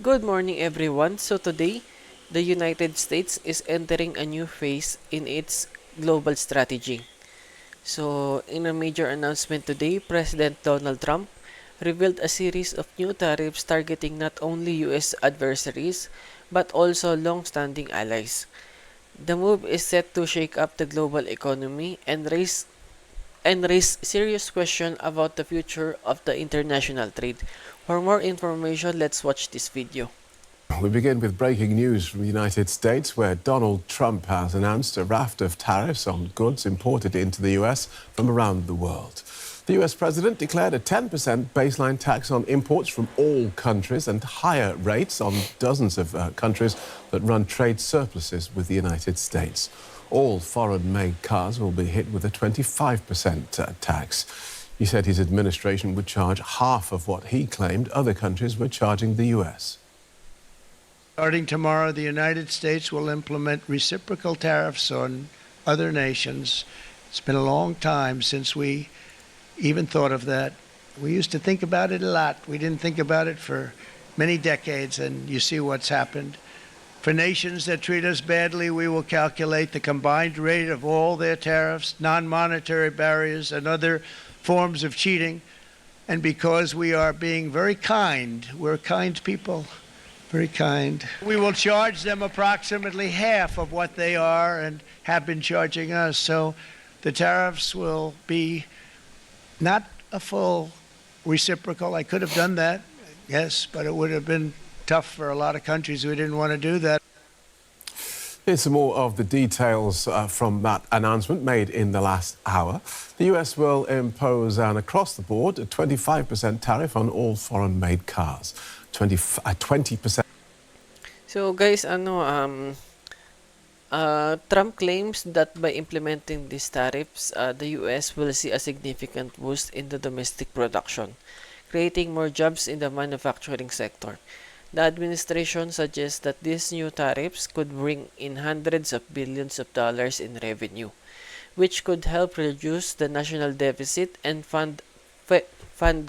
Good morning, everyone. So, today, the United States is entering a new phase in its global strategy. So, in a major announcement today, President Donald Trump revealed a series of new tariffs targeting not only US adversaries but also long standing allies. The move is set to shake up the global economy and raise serious questions about the future of the international trade. For more information, let's watch this video. We begin with breaking news from the United States, where Donald Trump has announced a raft of tariffs on goods imported into the US from around the world. The US president declared a 10% baseline tax on imports from all countries and higher rates on dozens of countries that run trade surpluses with the United States. All foreign-made cars will be hit with a 25% tax. He said his administration would charge half of what he claimed other countries were charging the US. Starting tomorrow, the United States will implement reciprocal tariffs on other nations. It's been a long time since we even thought of that. We used to think about it a lot. We didn't think about it for many decades, and you see what's happened. For nations that treat us badly, we will calculate the combined rate of all their tariffs, non-monetary barriers, and other forms of cheating. And because we are being very kind, we're kind people, very kind. We will charge them approximately half of what they are and have been charging us. So the tariffs will be not a full reciprocal. I could have done that, yes, but it would have been tough for a lot of countries. We didn't want to do that. Here's some more of the details from that announcement made in the last hour. The US will impose an across-the-board 25% tariff on all foreign-made cars. 20%. So guys, Trump claims that by implementing these tariffs, the US will see a significant boost in the domestic production, creating more jobs in the manufacturing sector. The administration suggests that these new tariffs could bring in hundreds of billions of dollars in revenue, which could help reduce the national deficit and fund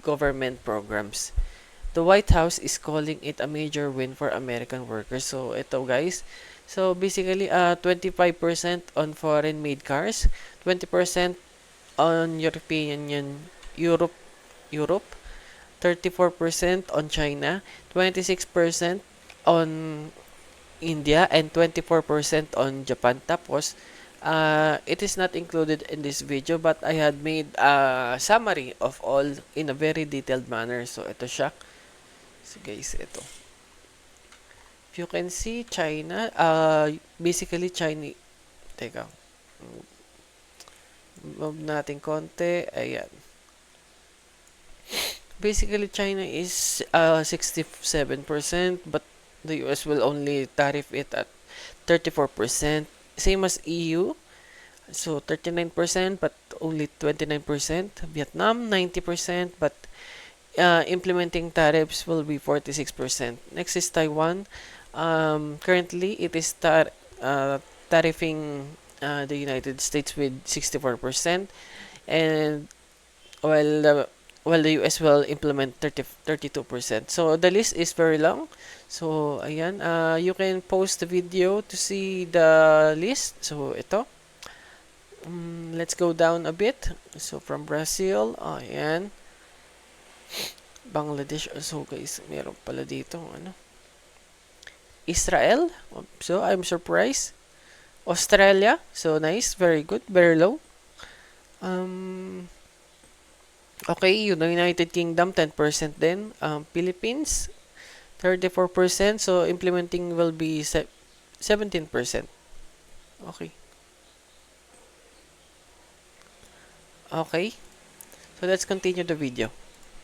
government programs. The White House is calling it a major win for American workers. So, ito guys. So, basically, 25% on foreign-made cars, 20% on Europe, 34% on China, 26% on India, and 24% on Japan. Tapos, it is not included in this video, but I had made a summary of all in a very detailed manner. So, ito siya. So guys, ito. If you can see, China, basically China, teka, move natin konti, ayan. Basically, China is 67%, but the US will only tariff it at 34%. Same as EU, so 39%, but only 29%. Vietnam, 90%, but implementing tariffs will be 46%. Next is Taiwan. Currently, it is tariffing the United States with 64%, and while the US will implement 32%. So the list is very long. So ayan, you can post the video to see the list. So ito. Let's go down a bit. So from Brazil, ayan. Bangladesh. So guys, meron pala dito Israel. So I'm surprised. Australia. So nice, very good, very low. Okay, United Kingdom 10% then. Philippines 34%. So implementing will be 17%. Okay. Okay. So let's continue the video.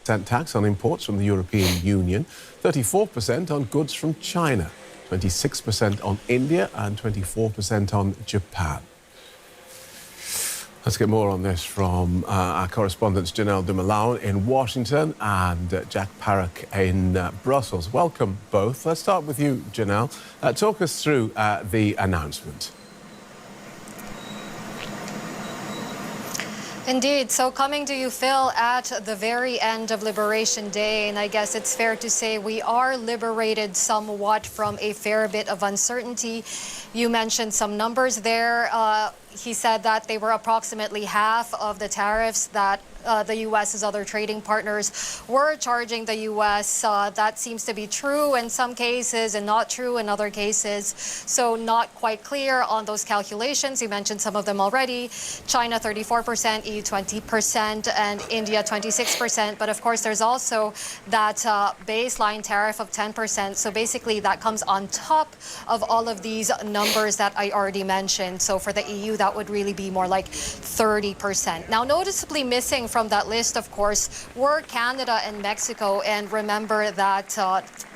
Tax on imports from the European Union, 34% on goods from China, 26% on India, and 24% on Japan. Let's get more on this from our correspondents Janelle Dumoulin in Washington and Jack Parrock in Brussels. Welcome both. Let's start with you, Janelle. Talk us through the announcement. Indeed. So coming to you, Phil, at the very end of Liberation Day, and I guess it's fair to say we are liberated somewhat from a fair bit of uncertainty. You mentioned some numbers there. He said that they were approximately half of the tariffs that the U.S.'s other trading partners were charging the U.S. That seems to be true in some cases and not true in other cases. So not quite clear on those calculations. You mentioned some of them already. China 34%, EU 20%, and India 26%. But of course, there's also that baseline tariff of 10%. So basically, that comes on top of all of these numbers that I already mentioned. So for the EU, that would really be more like 30%. Now, noticeably missing from that list, of course, were Canada and Mexico. And remember that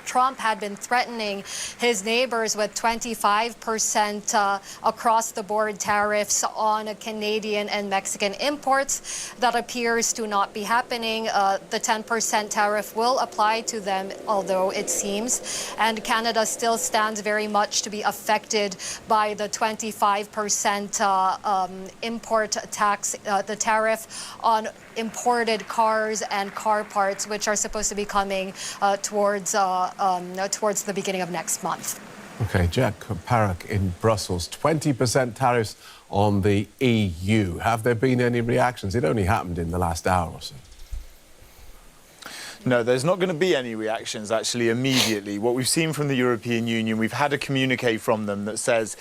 Trump had been threatening his neighbors with 25% across-the-board tariffs on Canadian and Mexican imports. That appears to not be happening. The 10% tariff will apply to them, although it seems, and Canada still stands very much to be affected by the 25% import tax, the tariff on imported cars and car parts, which are supposed to be coming towards the beginning of next month. Okay, Jack Parak in Brussels. 20% tariffs on the EU. Have there been any reactions? It only happened in the last hour or so. No, there's not going to be any reactions, actually, immediately. What we've seen from the European Union, we've had a communique from them that says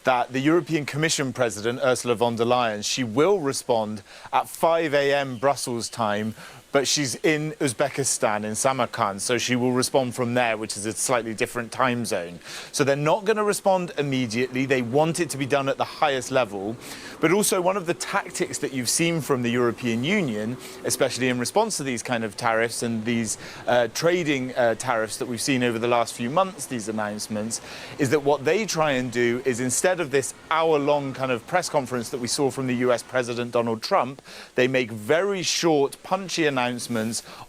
that the European Commission President, Ursula von der Leyen, she will respond at 5 a.m. Brussels time, but she's in Uzbekistan, in Samarkand, so she will respond from there, which is a slightly different time zone. So they're not going to respond immediately. They want it to be done at the highest level. But also one of the tactics that you've seen from the European Union, especially in response to these kind of tariffs and these trading tariffs that we've seen over the last few months, these announcements, is that what they try and do is, instead of this hour-long kind of press conference that we saw from the US President Donald Trump, they make very short, punchy announcements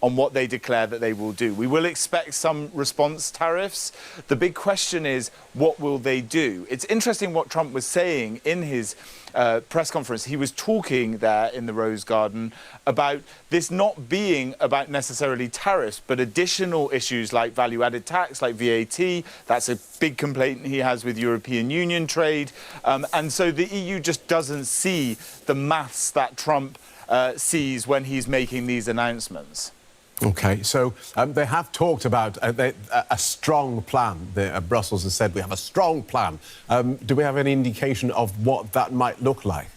on what they declare that they will do. We will expect some response tariffs. The big question is, what will they do? It's interesting what Trump was saying in his press conference. He was talking there in the Rose Garden about this not being about necessarily tariffs, but additional issues like value-added tax, like VAT. That's a big complaint he has with European Union trade. And so the EU just doesn't see the maths that Trump sees when he's making these announcements. Okay, so they have talked about a strong plan. Brussels has said we have a strong plan. Do we have any indication of what that might look like?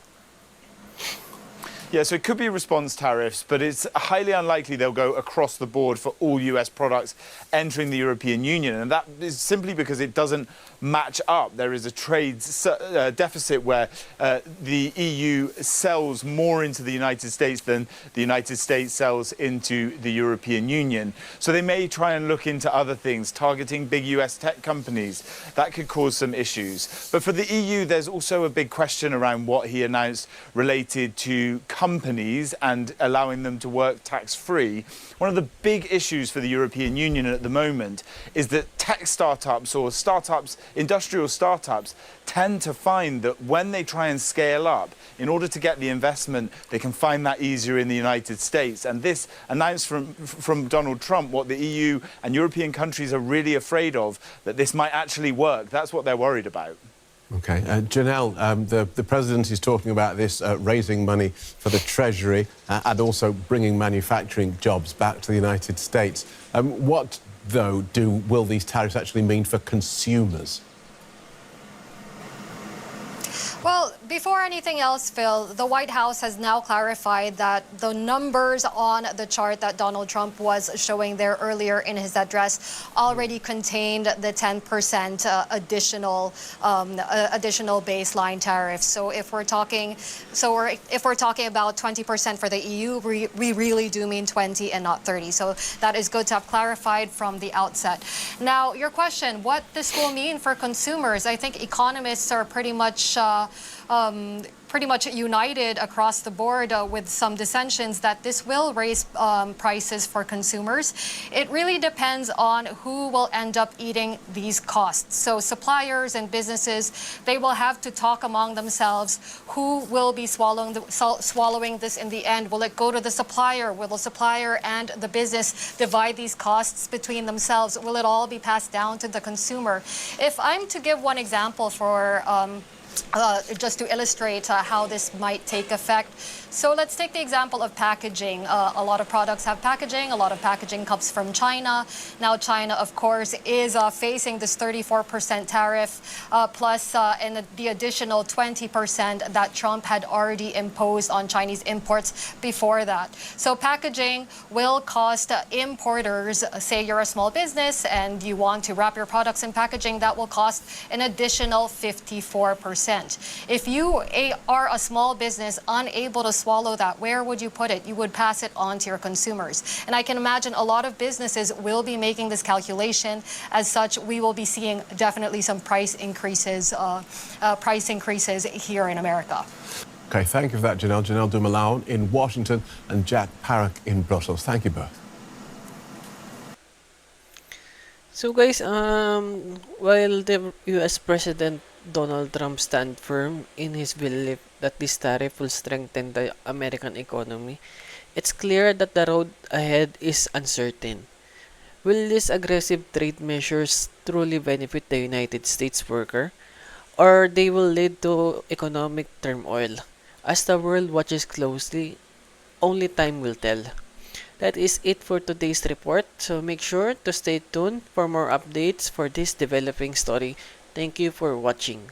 Yeah, so it could be response tariffs, but it's highly unlikely they'll go across the board for all US products entering the European Union. And that is simply because it doesn't match up. There is a trade deficit where the EU sells more into the United States than the United States sells into the European Union. So they may try and look into other things, targeting big US tech companies. That could cause some issues. But for the EU, there's also a big question around what he announced related to companies and allowing them to work tax-free. One of the big issues for the European Union at the moment is that tech startups or startups, industrial startups, tend to find that when they try and scale up, in order to get the investment, they can find that easier in the United States. And this announced from Donald Trump what the EU and European countries are really afraid of, that this might actually work. That's what they're worried about. Okay. Janelle, the President is talking about this raising money for the Treasury and also bringing manufacturing jobs back to the United States. What, though, will these tariffs actually mean for consumers? Well, before anything else, Phil, the White House has now clarified that the numbers on the chart that Donald Trump was showing there earlier in his address already contained the 10% additional baseline tariff. So if we're talking about 20% for the EU, we really do mean 20 and not 30. So that is good to have clarified from the outset. Now, your question, what this will mean for consumers? I think economists are pretty much pretty much united across the board with some dissensions that this will raise prices for consumers. It really depends on who will end up eating these costs. So suppliers and businesses, they will have to talk among themselves who will be swallowing this in the end. Will it go to the supplier? Will the supplier and the business divide these costs between themselves? Will it all be passed down to the consumer? If I'm to give one example for just to illustrate how this might take effect. So let's take the example of packaging. A lot of products have packaging. A lot of packaging comes from China. Now China, of course, is facing this 34% tariff plus and the additional 20% that Trump had already imposed on Chinese imports before that. So packaging will cost importers, say you're a small business and you want to wrap your products in packaging, that will cost an additional 54%. If you are a small business unable to swallow that, where would you put it? You would pass it on to your consumers. And I can imagine a lot of businesses will be making this calculation. As such, we will be seeing definitely some price increases here in America. Okay, thank you for that, Janelle. Janelle Dumoulin in Washington and Jack Parrock in Brussels. Thank you both. So guys, while the US President Donald Trump stand firm in his belief that this tariff will strengthen the American economy, it's clear that the road ahead is uncertain. Will these aggressive trade measures truly benefit the United States worker, or they will lead to economic turmoil? As the world watches closely, only time will tell. That is it for today's report, so make sure to stay tuned for more updates for this developing story. Thank you for watching.